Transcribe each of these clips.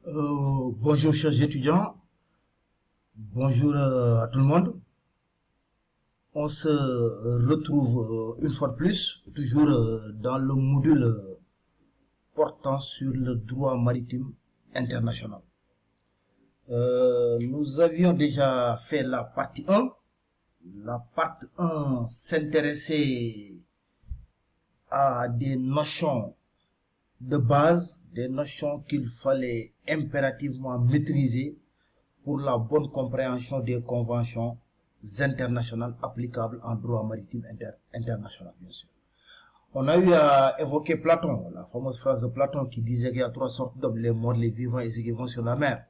Bonjour chers étudiants, bonjour à tout le monde. On se retrouve une fois de plus, toujours dans le module portant sur le droit maritime international. Nous avions déjà fait la partie 1. La partie 1 s'intéressait à des notions de base, des notions qu'il fallait impérativement maîtriser pour la bonne compréhension des conventions internationales applicables en droit maritime international, bien sûr. On a eu à évoquer Platon, la fameuse phrase de Platon qui disait qu'il y a 3 sortes d'hommes, les morts, les vivants et ceux qui vont sur la mer.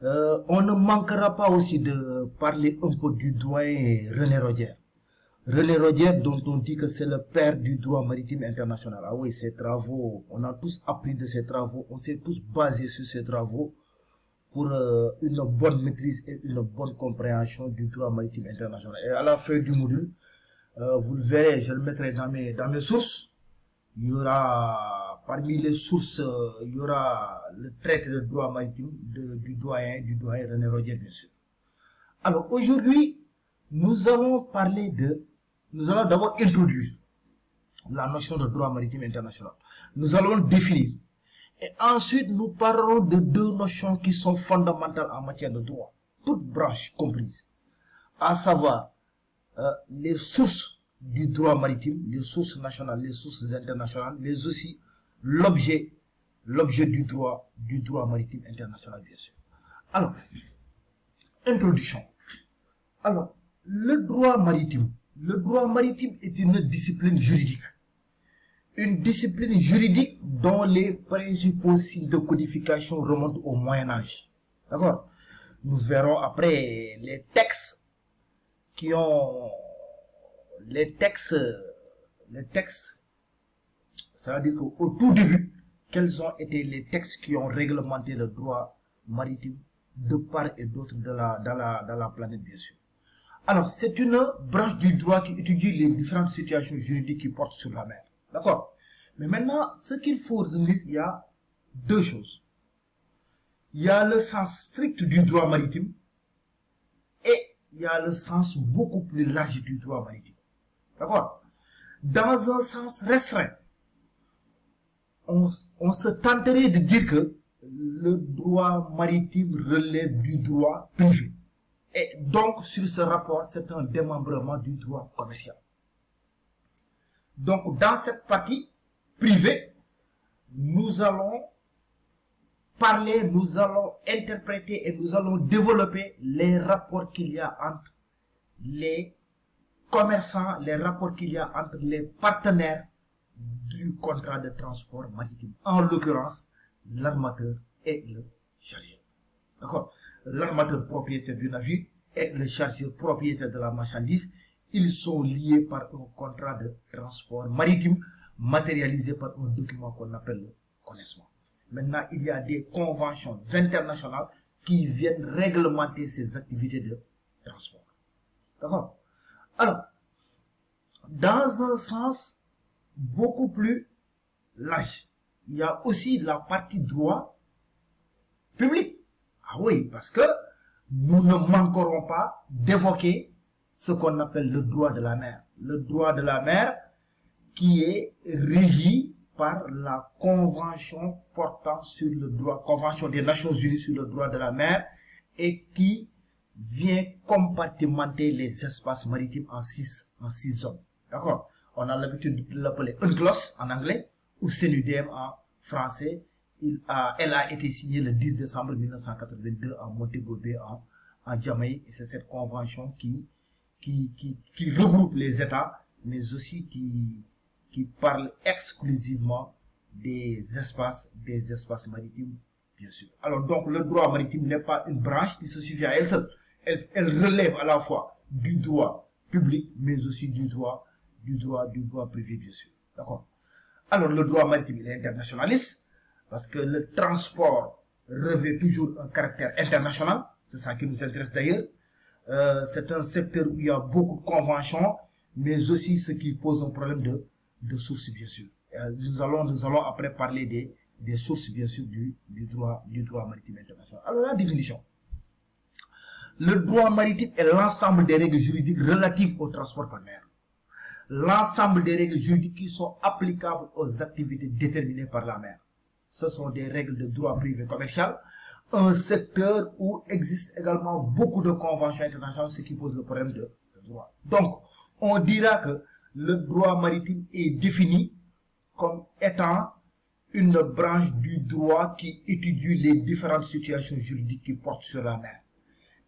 On ne manquera pas aussi de parler un peu du doyen René Rodier. René Rodier, dont on dit que c'est le père du droit maritime international. Ah oui, ses travaux, on a tous appris de ses travaux, on s'est tous basés sur ses travaux pour une bonne maîtrise et une bonne compréhension du droit maritime international. Et à la fin du module, vous le verrez, je le mettrai dans mes sources. Il y aura, parmi les sources, il y aura le traité de droit maritime du doyen René Rodier, bien sûr. Alors, aujourd'hui, nous allons d'abord introduire la notion de droit maritime international. Nous allons définir. Et ensuite, nous parlerons de 2 notions qui sont fondamentales en matière de droit, toutes branches comprises, à savoir les sources du droit maritime, les sources nationales, les sources internationales, mais aussi l'objet du droit maritime international, bien sûr. Alors, introduction. Alors, le droit maritime est une discipline juridique. Une discipline juridique dont les principaux signes de codification remontent au Moyen-Âge. D'accord? Nous verrons après les textes qui ont... ça veut dire qu'au tout début, quels ont été les textes qui ont réglementé le droit maritime de part et d'autre dans la planète, bien sûr. Alors, c'est une branche du droit qui étudie les différentes situations juridiques qui portent sur la mer. D'accord? Mais maintenant, ce qu'il faut retenir, il y a 2 choses. Il y a le sens strict du droit maritime et il y a le sens beaucoup plus large du droit maritime. D'accord? Dans un sens restreint, on se tenterait de dire que le droit maritime relève du droit privé. Et donc, sur ce rapport, c'est un démembrement du droit commercial. Donc, dans cette partie privée, nous allons parler, nous allons interpréter et nous allons développer les rapports qu'il y a entre les commerçants, les rapports qu'il y a entre les partenaires du contrat de transport maritime. En l'occurrence, l'armateur et le chargeur. D'accord? L'armateur propriétaire du navire et le chargeur propriétaire de la marchandise, ils sont liés par un contrat de transport maritime matérialisé par un document qu'on appelle le connaissement. Maintenant, il y a des conventions internationales qui viennent réglementer ces activités de transport. D'accord? Alors, dans un sens beaucoup plus large, il y a aussi la partie droit public. Ah oui, parce que nous ne manquerons pas d'évoquer ce qu'on appelle le droit de la mer. Le droit de la mer qui est régi par la convention portant sur le droit, convention des Nations Unies sur le droit de la mer, et qui vient compartimenter les espaces maritimes en 6 zones. D'accord? On a l'habitude de l'appeler UNCLOS en anglais ou CNUDM en français. Elle a été signée le 10 décembre 1982 à Montego Bay en Jamaïque, et c'est cette convention qui regroupe les États, mais aussi qui parle exclusivement des espaces maritimes, bien sûr. Alors donc, le droit maritime n'est pas une branche qui se suffit à elle seule. Elle relève à la fois du droit public, mais aussi du droit privé, bien sûr. D'accord? Alors, le droit maritime, il est internationaliste, parce que le transport revêt toujours un caractère international. C'est ça qui nous intéresse d'ailleurs. C'est un secteur où il y a beaucoup de conventions, mais aussi ce qui pose un problème de source, bien sûr. Nous allons après parler des sources, bien sûr, du droit maritime international. Alors, la définition. Le droit maritime est l'ensemble des règles juridiques relatives au transport par mer. L'ensemble des règles juridiques qui sont applicables aux activités déterminées par la mer. Ce sont des règles de droit privé commercial, un secteur où existe également beaucoup de conventions internationales, ce qui pose le problème de droit. Donc, on dira que le droit maritime est défini comme étant une branche du droit qui étudie les différentes situations juridiques qui portent sur la mer.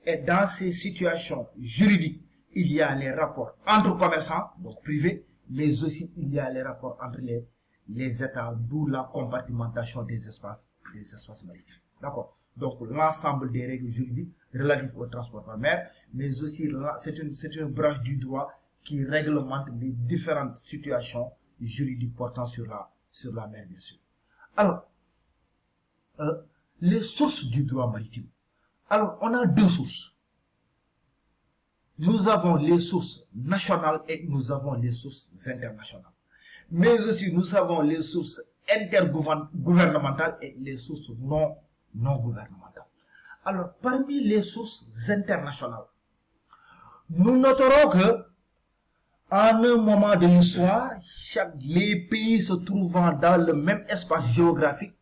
Et dans ces situations juridiques, il y a les rapports entre commerçants, donc privés, mais aussi il y a les rapports entre les États, d'où la compartimentation des espaces maritimes. D'accord? Donc l'ensemble des règles juridiques relatives au transport par mer, mais aussi c'est une branche du droit qui réglemente les différentes situations juridiques portant sur la mer, bien sûr. Alors, les sources du droit maritime. Alors, on a deux sources. Nous avons les sources nationales et nous avons les sources internationales. Mais aussi, nous avons les sources intergouvernementales et les sources non gouvernementales. Alors, parmi les sources internationales, nous noterons que, en un moment de l'histoire, les pays se trouvant dans le même espace géographique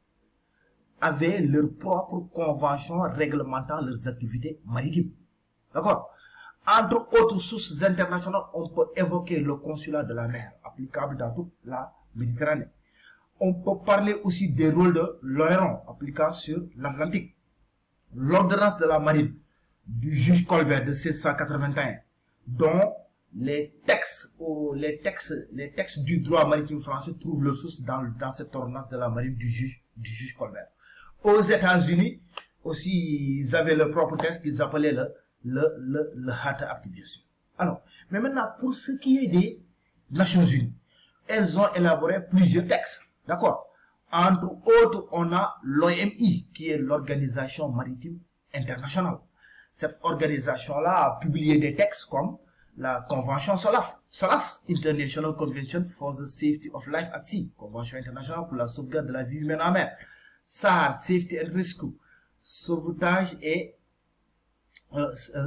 avaient leurs propres conventions réglementant leurs activités maritimes. D'accord? Entre autres sources internationales, on peut évoquer le consulat de la mer, applicable dans toute la Méditerranée. On peut parler aussi des rôles de l'Oléron, applicable sur l'Atlantique. L'ordonnance de la marine du juge Colbert de 1681, dont les textes du droit maritime français trouvent leur source dans cette ordonnance de la marine du juge Colbert. Aux États-Unis, aussi, ils avaient leur propre texte qu'ils appelaient le Hatt Act, bien sûr. Alors, mais maintenant, pour ce qui est des Nations Unies, elles ont élaboré plusieurs textes, d'accord? Entre autres, on a l'OMI, qui est l'Organisation Maritime Internationale. Cette organisation-là a publié des textes comme la Convention SOLAS, International Convention for the Safety of Life at Sea, Convention internationale pour la sauvegarde de la vie humaine en mer. SAR, Safety and Rescue, sauvetage et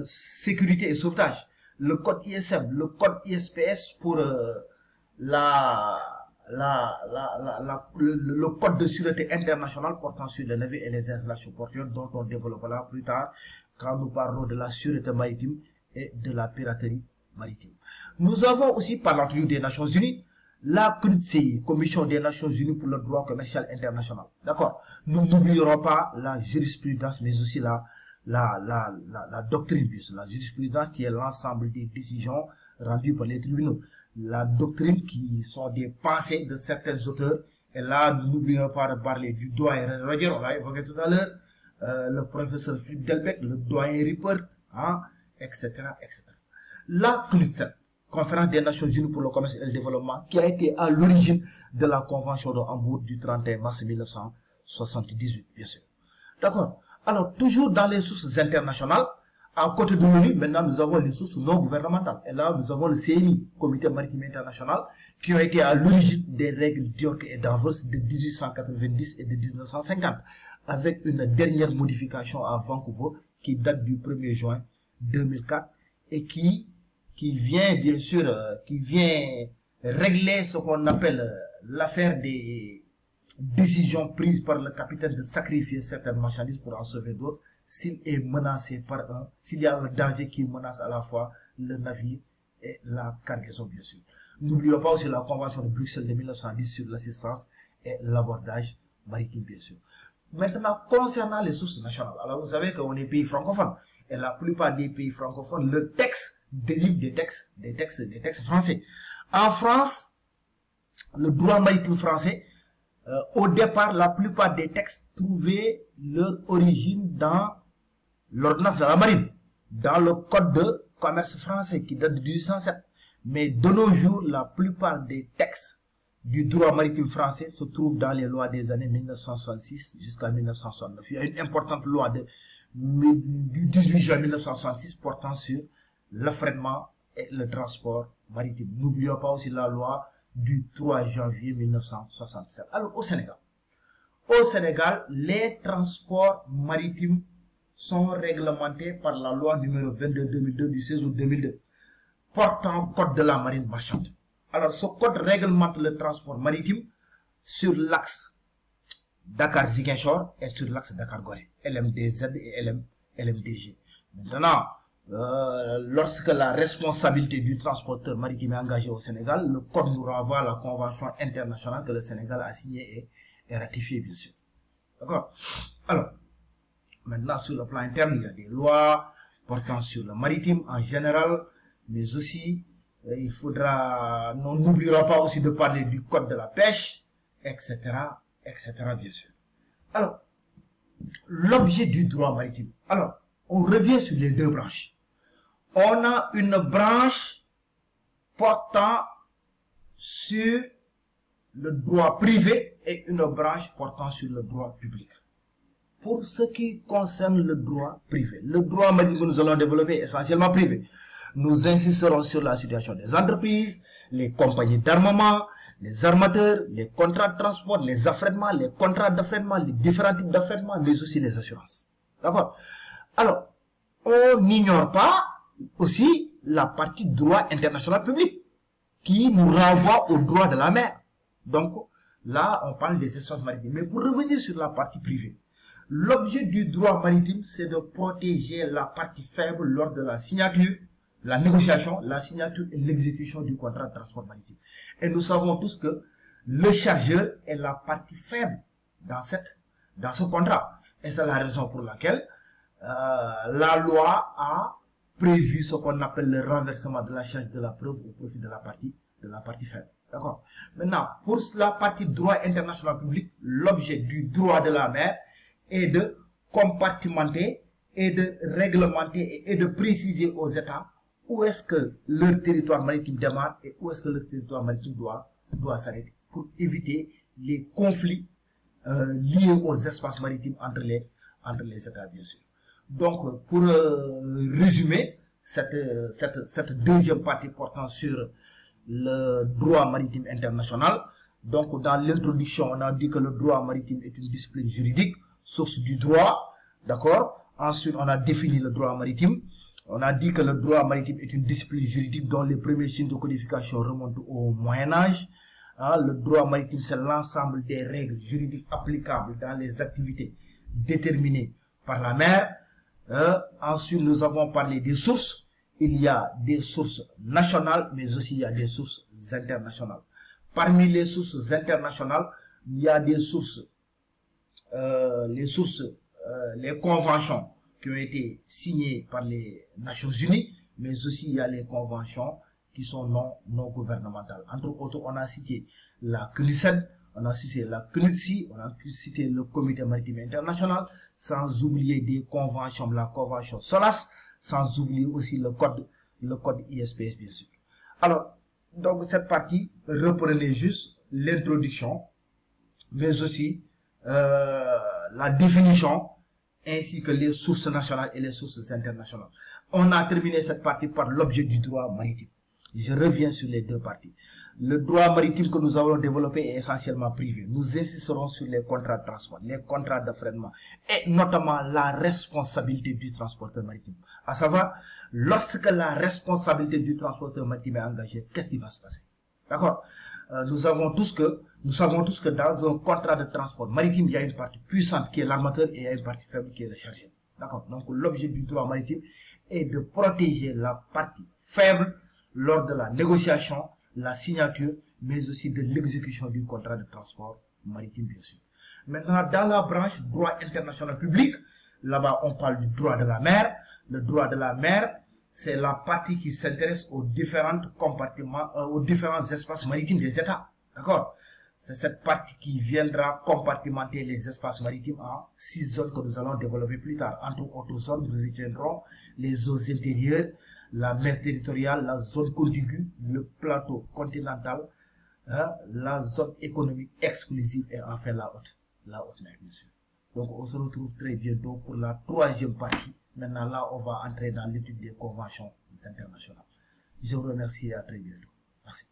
sécurité et sauvetage. Le code ISM, le code ISPS pour le code de sûreté internationale portant sur les navires et les installations portuaires, dont on développera plus tard quand nous parlons de la sûreté maritime et de la piraterie maritime. Nous avons aussi, parlant toujours des Nations Unies, la CNUTC, Commission des Nations Unies pour le droit commercial international. D'accord? Nous n'oublierons pas la jurisprudence, mais aussi la doctrine, la jurisprudence qui est l'ensemble des décisions rendues par les tribunaux. La doctrine qui sont des pensées de certains auteurs. Et là, nous n'oublions pas de parler du doyen Roger, on l'a évoqué tout à l'heure, le professeur Philippe Delbecq, le doyen Rippert, hein, etc., etc. La CNUTC, Conférence des Nations Unies pour le commerce et le développement, qui a été à l'origine de la Convention de Hambourg du 31 mars 1978, bien sûr. D'accord? Alors, toujours dans les sources internationales, à côté de l'ONU, maintenant nous avons les sources non gouvernementales. Et là, nous avons le CNI, Comité Maritime International, qui ont été à l'origine des règles d'York et d'Anvers de 1890 et de 1950, avec une dernière modification à Vancouver qui date du 1er juin 2004 et qui vient, bien sûr, régler ce qu'on appelle l'affaire des décisions prises par le capitaine de sacrifier certaines marchandises pour en sauver d'autres, s'il est menacé s'il y a un danger qui menace à la fois le navire et la cargaison, bien sûr. N'oublions pas aussi la Convention de Bruxelles de 1910 sur l'assistance et l'abordage maritime, bien sûr. Maintenant, concernant les sources nationales, alors vous savez qu'on est pays francophone, et la plupart des pays francophones, le texte dérive des textes français. En France, le droit maritime français, au départ, la plupart des textes trouvaient leur origine dans l'ordonnance de la marine, dans le code de commerce français qui date de 1807. Mais de nos jours, la plupart des textes du droit maritime français se trouvent dans les lois des années 1966 jusqu'à 1969. Il y a une importante loi du 18 juin 1966 portant sur l'affrètement et le transport maritime. N'oublions pas aussi la loi du 3 janvier 1967. Alors, au Sénégal, Au Sénégal, les transports maritimes sont réglementés par la loi numéro 22/2002 du 16 août 2002, portant code de la marine marchande. Alors, ce code réglemente le transport maritime sur l'axe Dakar-Ziguinchor et sur l'axe Dakar-Gorée, LMDZ et LMDG. Maintenant, lorsque la responsabilité du transporteur maritime est engagée au Sénégal, le code nous renvoie à la convention internationale que le Sénégal a signée et ratifiée, bien sûr. D'accord? Alors, maintenant, sur le plan interne, il y a des lois portant sur le maritime en général, mais aussi, il faudra, on n'oubliera pas aussi de parler du code de la pêche, etc., etc., bien sûr. Alors, l'objet du droit maritime. Alors, on revient sur les deux branches. On a une branche portant sur le droit privé et une branche portant sur le droit public. Pour ce qui concerne le droit privé, le droit maritime que nous allons développer est essentiellement privé. Nous insisterons sur la situation des entreprises, les compagnies d'armement, les armateurs, les contrats de transport, les affrètements, les contrats d'affrètement, les différents types d'affrètement, mais aussi les assurances. D'accord? Alors, on n'ignore pas aussi la partie droit international public qui nous renvoie au droit de la mer. Donc, là, on parle des espaces maritimes. Mais pour revenir sur la partie privée, l'objet du droit maritime, c'est de protéger la partie faible lors de la signature, la négociation, la signature et l'exécution du contrat de transport maritime. Et nous savons tous que le chargeur est la partie faible dans ce contrat. Et c'est la raison pour laquelle la loi a prévu ce qu'on appelle le renversement de la charge de la preuve au profit de la partie faible. D'accord? Maintenant, pour la partie droit international public, l'objet du droit de la mer est de compartimenter et de réglementer et de préciser aux États où est-ce que leur territoire maritime démarre et où est-ce que leur territoire maritime doit s'arrêter, pour éviter les conflits liés aux espaces maritimes entre les États, bien sûr. Donc, pour résumer cette deuxième partie portant sur le droit maritime international, donc dans l'introduction, on a dit que le droit maritime est une discipline juridique, source du droit, d'accord? Ensuite, on a défini le droit maritime. On a dit que le droit maritime est une discipline juridique dont les premiers signes de codification remontent au Moyen-Âge. Le droit maritime, c'est l'ensemble des règles juridiques applicables dans les activités déterminées par la mer. Ensuite, nous avons parlé des sources. Il y a des sources nationales, mais aussi il y a des sources internationales. Parmi les sources internationales, il y a des sources, les conventions qui ont été signées par les Nations Unies, mais aussi il y a les conventions qui sont non gouvernementales. Entre autres, on a cité la CNUSED, on a cité la CNUTSI, on a cité le Comité maritime international, sans oublier des conventions, la convention SOLAS, sans oublier aussi le code ISPS, bien sûr. Alors, donc cette partie reprenait juste l'introduction, mais aussi la définition, ainsi que les sources nationales et les sources internationales. On a terminé cette partie par l'objet du droit maritime. Je reviens sur les deux parties. Le droit maritime que nous avons développé est essentiellement privé. Nous insisterons sur les contrats de transport, les contrats d'affrètement et notamment la responsabilité du transporteur maritime. À savoir, lorsque la responsabilité du transporteur maritime est engagée, qu'est-ce qui va se passer? D'accord? Nous savons tous que dans un contrat de transport maritime, il y a une partie puissante qui est l'armateur et il y a une partie faible qui est le chargeur. D'accord? Donc l'objet du droit maritime est de protéger la partie faible lors de la négociation, la signature, mais aussi de l'exécution du contrat de transport maritime, bien sûr. Maintenant, dans la branche droit international public, là-bas on parle du droit de la mer. Le droit de la mer, c'est la partie qui s'intéresse aux différents compartiments, aux différents espaces maritimes des États. D'accord? C'est cette partie qui viendra compartimenter les espaces maritimes en 6 zones que nous allons développer plus tard. Entre autres zones, nous retiendrons les eaux intérieures, la mer territoriale, la zone contiguë, le plateau continental, la zone économique exclusive et enfin la haute mer, bien sûr. Donc on se retrouve très bientôt pour la troisième partie. Maintenant là, on va entrer dans l'étude des conventions internationales. Je vous remercie et à très bientôt. Merci.